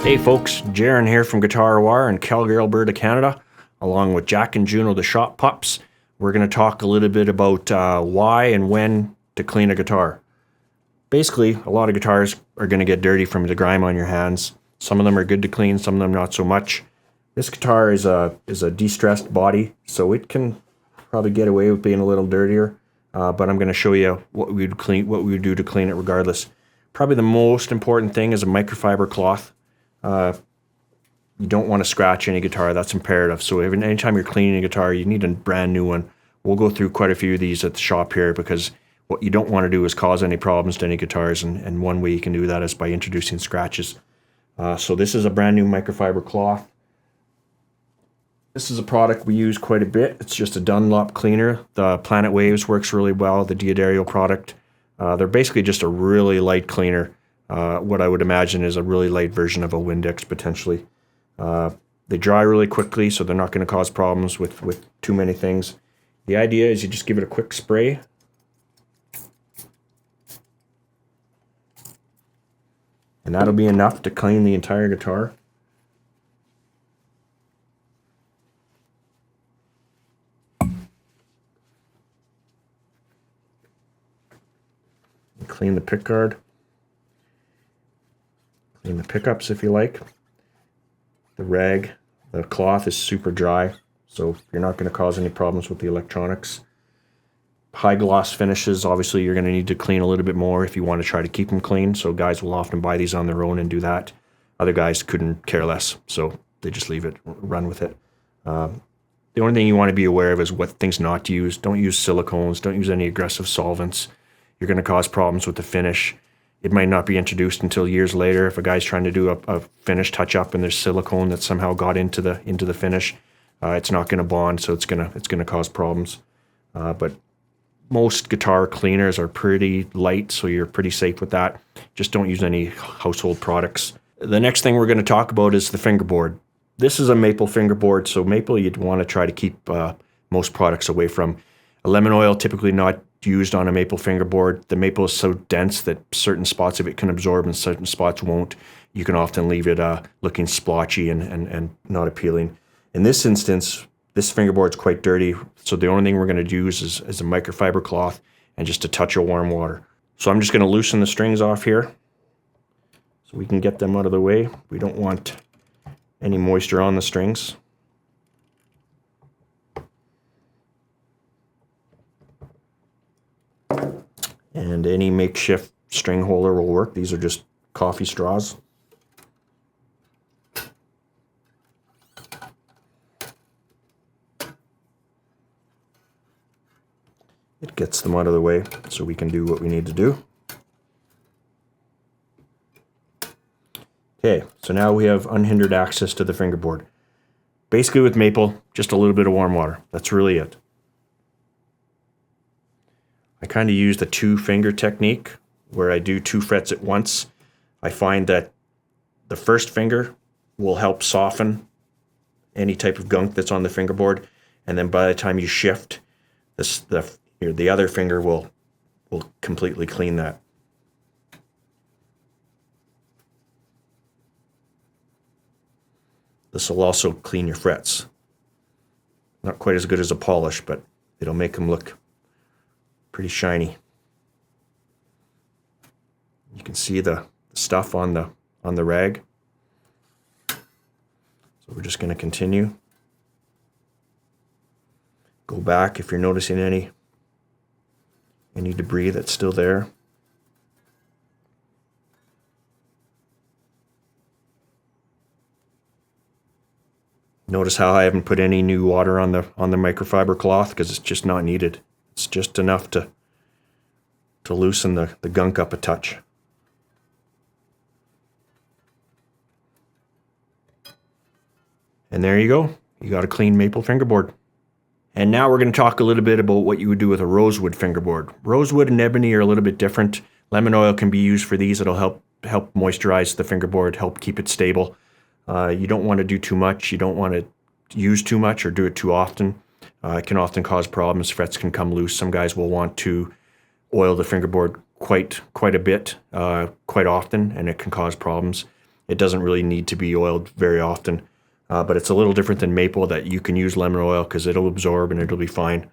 Hey folks, Jarin here from Guitar O.R in Calgary, Alberta, Canada, along with Jack and Juno, the shop pups. We're going to talk a little bit about why and when to clean a guitar. Basically, a lot of guitars are going to get dirty from the grime on your hands. Some of them are good to clean, some of them not so much. This guitar is a de-stressed body, so it can probably get away with being a little dirtier. But I'm going to show you what we would do to clean it regardless. Probably the most important thing is a microfiber cloth. You don't want to scratch any guitar. That's imperative. So anytime you're cleaning a guitar, you need a brand new one. We'll go through quite a few of these at the shop here because what you don't want to do is cause any problems to any guitars, and one way you can do that is by introducing scratches. So this is a brand new microfiber cloth. This is a product we use quite a bit. It's just a Dunlop cleaner. The Planet Waves works really well, the Diodario product. They're basically just a really light cleaner. What I would imagine is a really light version of a Windex potentially. They dry really quickly, so they're not going to cause problems with too many things. The idea is you just give it a quick spray. And that'll be enough to clean the entire guitar. Clean the pickguard. Clean the pickups if you like. The rag, the cloth is super dry, so you're not going to cause any problems with the electronics. High gloss finishes, obviously you're going to need to clean a little bit more if you want to try to keep them clean, so guys will often buy these on their own and do that. Other guys couldn't care less, so they just leave it, run with it. The only thing you want to be aware of is what things not to use. Don't use silicones, don't use any aggressive solvents. You're going to cause problems with the finish. It might not be introduced until years later if a guy's trying to do a finish touch-up and there's silicone that somehow got into the finish. It's not going to bond, so it's going to cause problems. But most guitar cleaners are pretty light, so you're pretty safe with that. Just don't use any household products. The next thing we're going to talk about is the fingerboard. This is a maple fingerboard, so maple you'd want to try to keep most products away from. A lemon oil typically not used on a maple fingerboard. The maple is so dense that certain spots of it can absorb and certain spots won't. You can often leave it looking splotchy and not appealing. In this instance, this fingerboard's quite dirty, so the only thing we're going to use is a microfiber cloth and just a touch of warm water. So I'm just going to loosen the strings off here so we can get them out of the way. We don't want any moisture on the strings. And any makeshift string holder will work. These are just coffee straws. It gets them out of the way so we can do what we need to do. Okay, so now we have unhindered access to the fingerboard. Basically with maple, just a little bit of warm water. That's really it. I kind of use the two-finger technique where I do 2 frets at once. I find that the first finger will help soften any type of gunk that's on the fingerboard, and then by the time you shift, the other finger will completely clean that. This will also clean your frets. Not quite as good as a polish, but it'll make them look pretty shiny. You can see the stuff on the rag. So we're just going to continue. Go back if you're noticing any debris that's still there. Notice how I haven't put any new water on the microfiber cloth because it's just not needed. It's just enough to loosen the gunk up a touch. And there you go. You got a clean maple fingerboard. And now we're going to talk a little bit about what you would do with a rosewood fingerboard. Rosewood and ebony are a little bit different. Lemon oil can be used for these. It'll help moisturize the fingerboard, help keep it stable. You don't want to do too much. You don't want to use too much or do it too often. It can often cause problems. Frets can come loose. Some guys will want to oil the fingerboard quite a bit, quite often, and it can cause problems. It doesn't really need to be oiled very often, but it's a little different than maple that you can use lemon oil because it'll absorb and it'll be fine.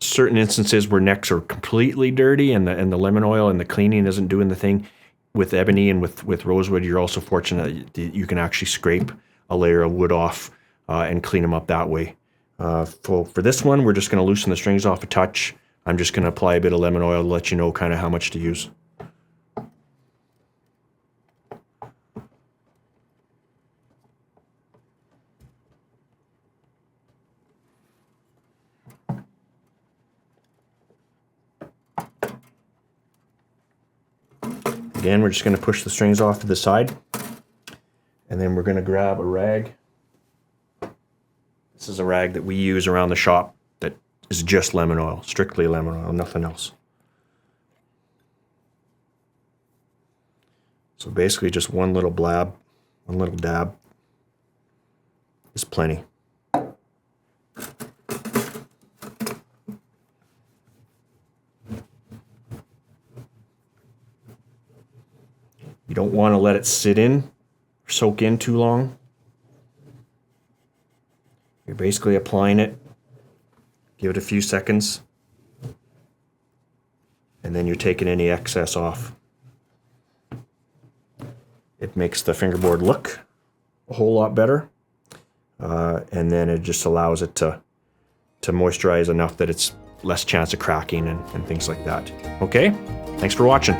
Certain instances where necks are completely dirty and the lemon oil and the cleaning isn't doing the thing, with ebony and with rosewood, you're also fortunate that you can actually scrape a layer of wood off and clean them up that way. For this one, we're just going to loosen the strings off a touch. I'm just going to apply a bit of lemon oil to let you know kind of how much to use. Again, we're just going to push the strings off to the side, and then we're going to grab a rag. This is a rag that we use around the shop that is just lemon oil, strictly lemon oil, nothing else. So basically just one little blab, one little dab is plenty. You don't want to let it sit in, soak in too long. You're basically applying it, give it a few seconds, and then you're taking any excess off. It makes the fingerboard look a whole lot better, and then it just allows it to moisturize enough that it's less chance of cracking and things like that. Okay, thanks for watching.